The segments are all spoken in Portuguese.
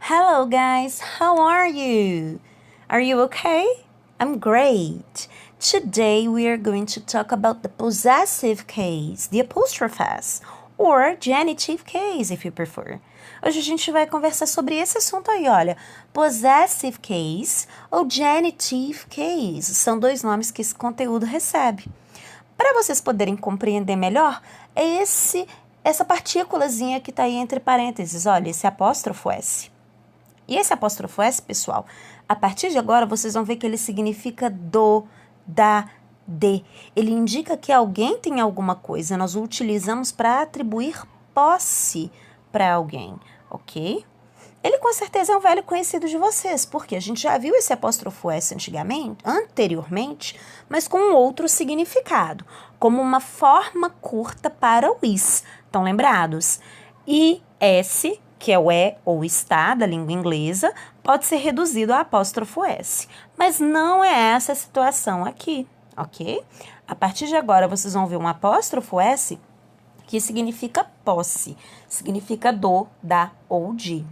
Hello guys, how are you? Are you okay? I'm great. Today we are going to talk about the possessive case, the apostrophe s, or genitive case if you prefer. Hoje a gente vai conversar sobre esse assunto aí, olha, possessive case ou genitive case, são dois nomes que esse conteúdo recebe. Para vocês poderem compreender melhor, é essa partículazinha que está aí entre parênteses, olha, esse apóstrofo S. E esse apóstrofo S, pessoal, a partir de agora vocês vão ver que ele significa do, da, de. Ele indica que alguém tem alguma coisa, nós o utilizamos para atribuir posse para alguém, ok? Ele com certeza é um velho conhecido de vocês, porque a gente já viu esse apóstrofo S anteriormente, mas com um outro significado, como uma forma curta para o is. Estão lembrados? IS, que é o ou está da língua inglesa, pode ser reduzido a apóstrofo S. Mas não é essa a situação aqui, ok? A partir de agora, vocês vão ver um apóstrofo S que significa posse, significa do, da ou de.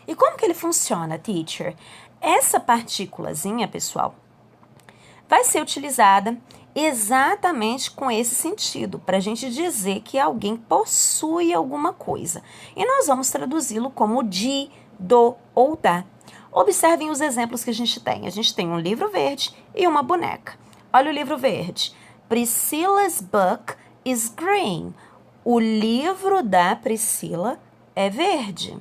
E como que ele funciona, teacher? Essa partículazinha, pessoal, vai ser utilizada exatamente com esse sentido, para a gente dizer que alguém possui alguma coisa. E nós vamos traduzi-lo como de, do ou da. Observem os exemplos que a gente tem. A gente tem um livro verde e uma boneca. Olha o livro verde. Priscilla's book is green. O livro da Priscila é verde.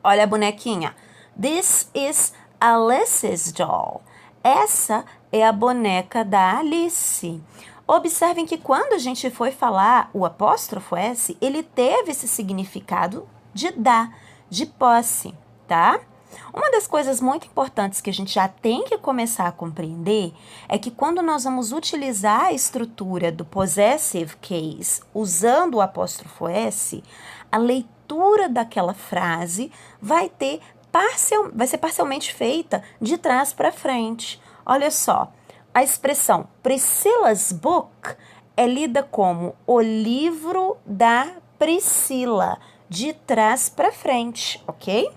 Olha a bonequinha. This is Alice's doll. Essa é a boneca da Alice. Observem que quando a gente foi falar o apóstrofo S, ele teve esse significado de dar, de posse, tá? Uma das coisas muito importantes que a gente já tem que começar a compreender é que quando nós vamos utilizar a estrutura do possessive case usando o apóstrofo S, a leitura daquela frase vai ser parcialmente feita de trás para frente. Olha só, a expressão Priscilla's book é lida como o livro da Priscila, de trás para frente, ok?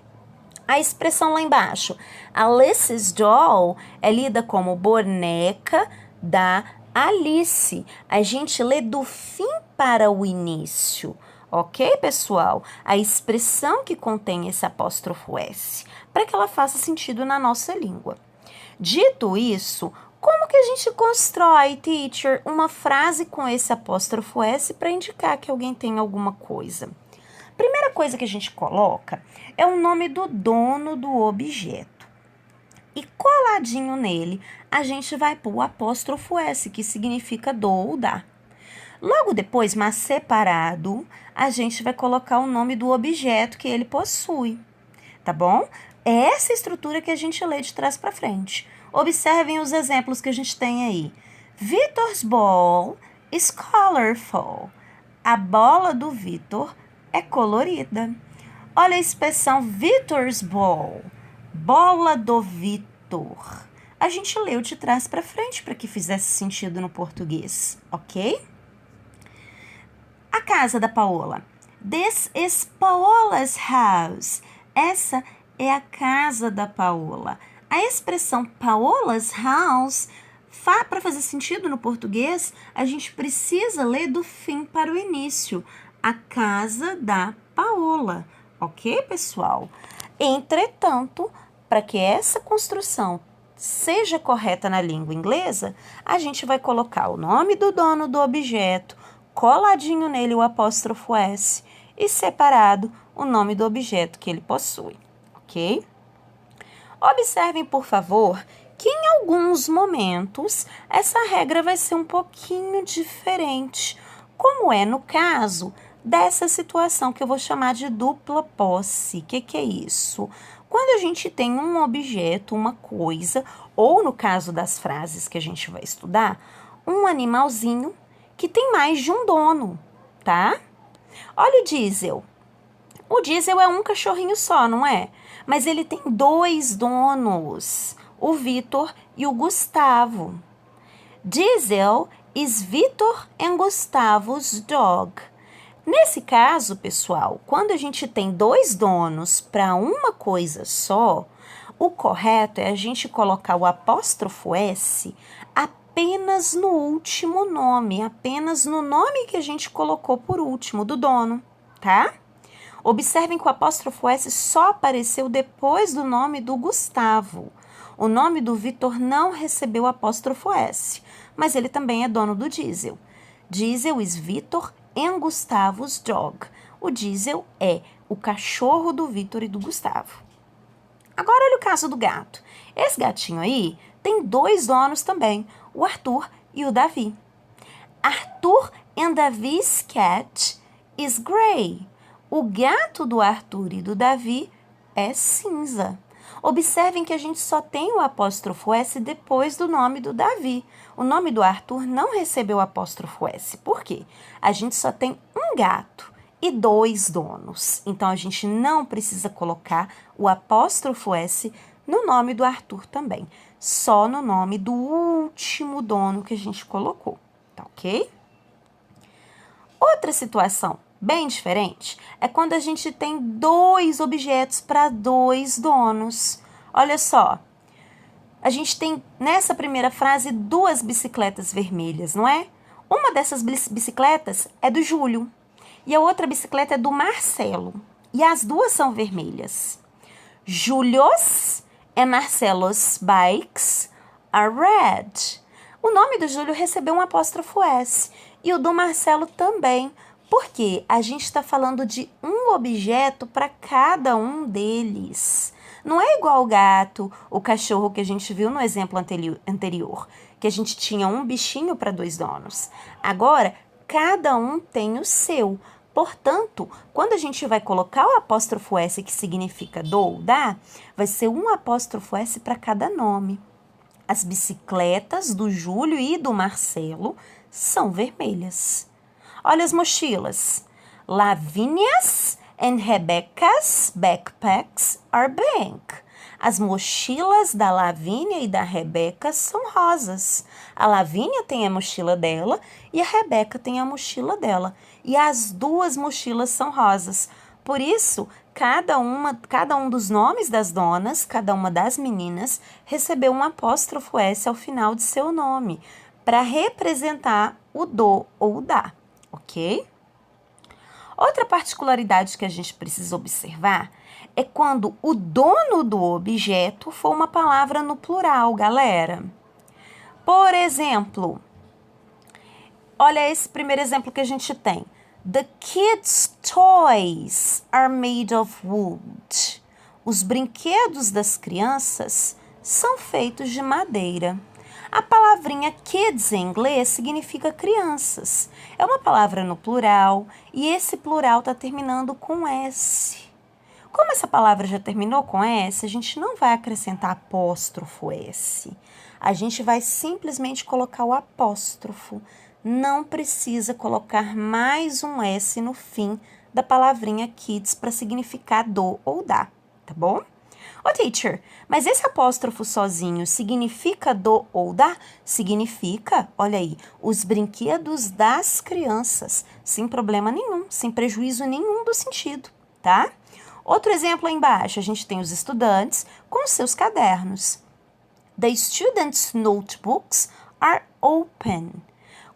A expressão lá embaixo, Alice's doll, é lida como boneca da Alice. A gente lê do fim para o início. Ok, pessoal? A expressão que contém esse apóstrofo S, para que ela faça sentido na nossa língua. Dito isso, como que a gente constrói, teacher, uma frase com esse apóstrofo S para indicar que alguém tem alguma coisa? Primeira coisa que a gente coloca é o nome do dono do objeto. E coladinho nele, a gente vai pôr o apóstrofo S, que significa do ou da. Logo depois, mas separado, a gente vai colocar o nome do objeto que ele possui, tá bom? É essa estrutura que a gente lê de trás para frente. Observem os exemplos que a gente tem aí. Victor's ball is colorful. A bola do Vitor é colorida. Olha a expressão Victor's ball, bola do Vitor. A gente leu de trás para frente para que fizesse sentido no português, ok? A casa da Paola. This is Paola's house. Essa é a casa da Paola. A expressão Paola's house, para fazer sentido no português, a gente precisa ler do fim para o início. A casa da Paola. Ok, pessoal? Entretanto, para que essa construção seja correta na língua inglesa, a gente vai colocar o nome do dono do objeto, coladinho nele o apóstrofo S e separado o nome do objeto que ele possui, ok? Observem, por favor, que em alguns momentos essa regra vai ser um pouquinho diferente, como é no caso dessa situação que eu vou chamar de dupla posse. O que é isso? Quando a gente tem um objeto, uma coisa, ou no caso das frases que a gente vai estudar, um animalzinho que tem mais de um dono, tá? Olha o diesel. O diesel é um cachorrinho só, não é? Mas ele tem dois donos, o Vitor e o Gustavo. Diesel is Vitor and Gustavo's dog. Nesse caso, pessoal, quando a gente tem dois donos para uma coisa só, o correto é a gente colocar o apóstrofo S apenas no último nome, apenas no nome que a gente colocou por último, do dono, tá? Observem que o apóstrofo S só apareceu depois do nome do Gustavo. O nome do Vitor não recebeu o apóstrofo S, mas ele também é dono do Diesel. Diesel is Vitor and Gustavo's dog. O Diesel é o cachorro do Vitor e do Gustavo. Agora olha o caso do gato. Esse gatinho aí tem dois donos também, o Arthur e o Davi. Arthur and Davi's cat is gray. O gato do Arthur e do Davi é cinza. Observem que a gente só tem o apóstrofo S depois do nome do Davi. O nome do Arthur não recebeu o apóstrofo S. Por quê? A gente só tem um gato e dois donos. Então, a gente não precisa colocar o apóstrofo S no nome do Arthur também. Só no nome do último dono que a gente colocou, tá ok? Outra situação bem diferente é quando a gente tem dois objetos para dois donos. Olha só, a gente tem nessa primeira frase duas bicicletas vermelhas, não é? Uma dessas bicicletas é do Júlio e a outra bicicleta é do Marcelo. E as duas são vermelhas. Julius and Marcelo's bikes are red. O nome do Júlio recebeu um apóstrofo S e o do Marcelo também, porque a gente está falando de um objeto para cada um deles. Não é igual o gato, o cachorro que a gente viu no exemplo anterior, que a gente tinha um bichinho para dois donos. Agora, cada um tem o seu. Portanto, quando a gente vai colocar o apóstrofo S, que significa do ou da, vai ser um apóstrofo S para cada nome. As bicicletas do Júlio e do Marcelo são vermelhas. Olha as mochilas. Lavinia's and Rebecca's backpacks are pink. As mochilas da Lavínia e da Rebeca são rosas. A Lavínia tem a mochila dela e a Rebeca tem a mochila dela. E as duas mochilas são rosas. Por isso, cada um dos nomes das donas, cada uma das meninas, recebeu um apóstrofo S ao final de seu nome, para representar o do ou o da, ok? Outra particularidade que a gente precisa observar é quando o dono do objeto for uma palavra no plural, galera. Por exemplo, olha esse primeiro exemplo que a gente tem. The kids' toys are made of wood. Os brinquedos das crianças são feitos de madeira. A palavrinha kids em inglês significa crianças. É uma palavra no plural e esse plural está terminando com S. Como essa palavra já terminou com S, a gente não vai acrescentar apóstrofo S. A gente vai simplesmente colocar o apóstrofo. Não precisa colocar mais um S no fim da palavrinha kids para significar do ou da, tá bom? Ô, teacher, mas esse apóstrofo sozinho significa do ou da? Significa, olha aí, os brinquedos das crianças, sem problema nenhum, sem prejuízo nenhum do sentido, tá? Outro exemplo aí embaixo, a gente tem os estudantes com seus cadernos. The students' notebooks are open.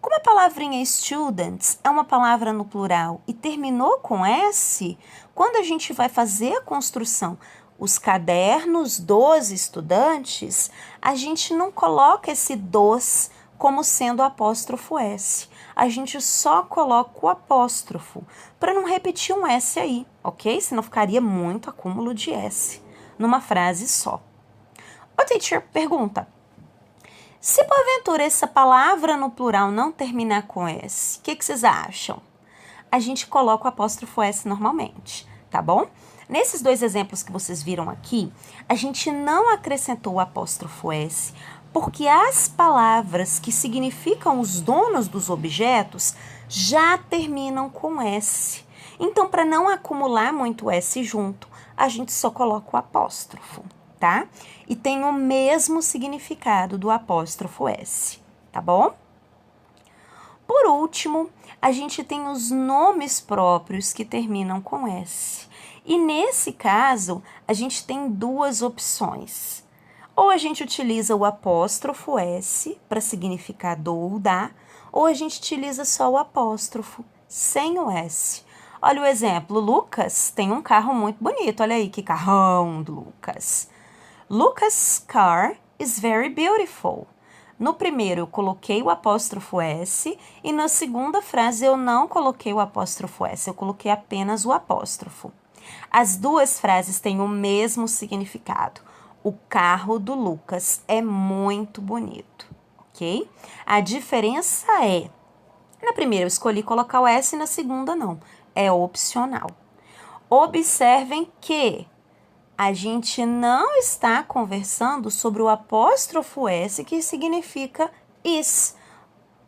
Como a palavrinha students é uma palavra no plural e terminou com S, quando a gente vai fazer a construção os cadernos dos estudantes, a gente não coloca esse dos como sendo apóstrofo S. A gente só coloca o apóstrofo, para não repetir um S aí, ok? Senão ficaria muito acúmulo de S numa frase só. O teacher pergunta, se porventura essa palavra no plural não terminar com S, o que vocês acham? A gente coloca o apóstrofo S normalmente, tá bom? Nesses dois exemplos que vocês viram aqui, a gente não acrescentou o apóstrofo S, porque as palavras que significam os donos dos objetos já terminam com S. Então, para não acumular muito S junto, a gente só coloca o apóstrofo, tá? E tem o mesmo significado do apóstrofo S, tá bom? Por último, a gente tem os nomes próprios que terminam com S. E nesse caso, a gente tem duas opções. Ou a gente utiliza o apóstrofo S para significar do ou da, ou a gente utiliza só o apóstrofo, sem o S. Olha o exemplo, Lucas tem um carro muito bonito, olha aí que carrão do Lucas. Lucas' car is very beautiful. No primeiro eu coloquei o apóstrofo S e na segunda frase eu não coloquei o apóstrofo S, eu coloquei apenas o apóstrofo. As duas frases têm o mesmo significado. O carro do Lucas é muito bonito, ok? A diferença é, na primeira eu escolhi colocar o S e na segunda não, é opcional. Observem que a gente não está conversando sobre o apóstrofo S, que significa is.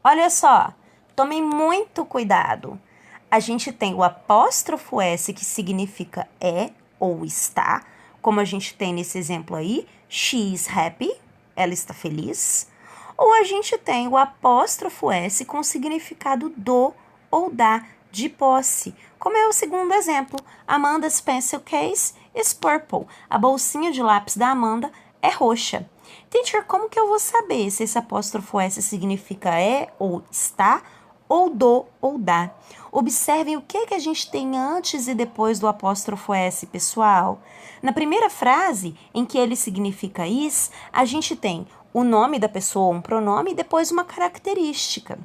Olha só, tomem muito cuidado. A gente tem o apóstrofo S, que significa é ou está, como a gente tem nesse exemplo aí, she is happy, ela está feliz. Ou a gente tem o apóstrofo S com o significado do ou da, de posse, como é o segundo exemplo. Amanda's pencil case is purple. A bolsinha de lápis da Amanda é roxa. Teacher, como que eu vou saber se esse apóstrofo S significa é ou está, ou do ou da? Observem o que a gente tem antes e depois do apóstrofo S, pessoal. Na primeira frase, em que ele significa is, a gente tem o nome da pessoa, um pronome, e depois uma característica.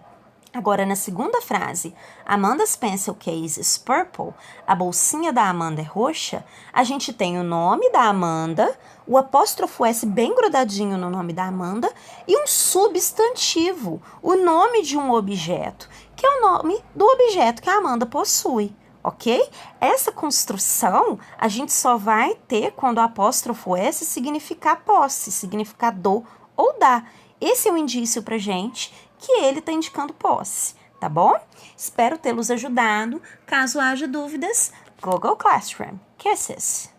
Agora, na segunda frase, Amanda's pencil case is purple, a bolsinha da Amanda é roxa, a gente tem o nome da Amanda, o apóstrofo S bem grudadinho no nome da Amanda e um substantivo, o nome de um objeto, que é o nome do objeto que a Amanda possui, ok? Essa construção a gente só vai ter quando o apóstrofo S significar posse, significar do ou da. Esse é um indício pra gente que ele está indicando posse, tá bom? Espero tê-los ajudado. Caso haja dúvidas, Google Classroom. Kisses!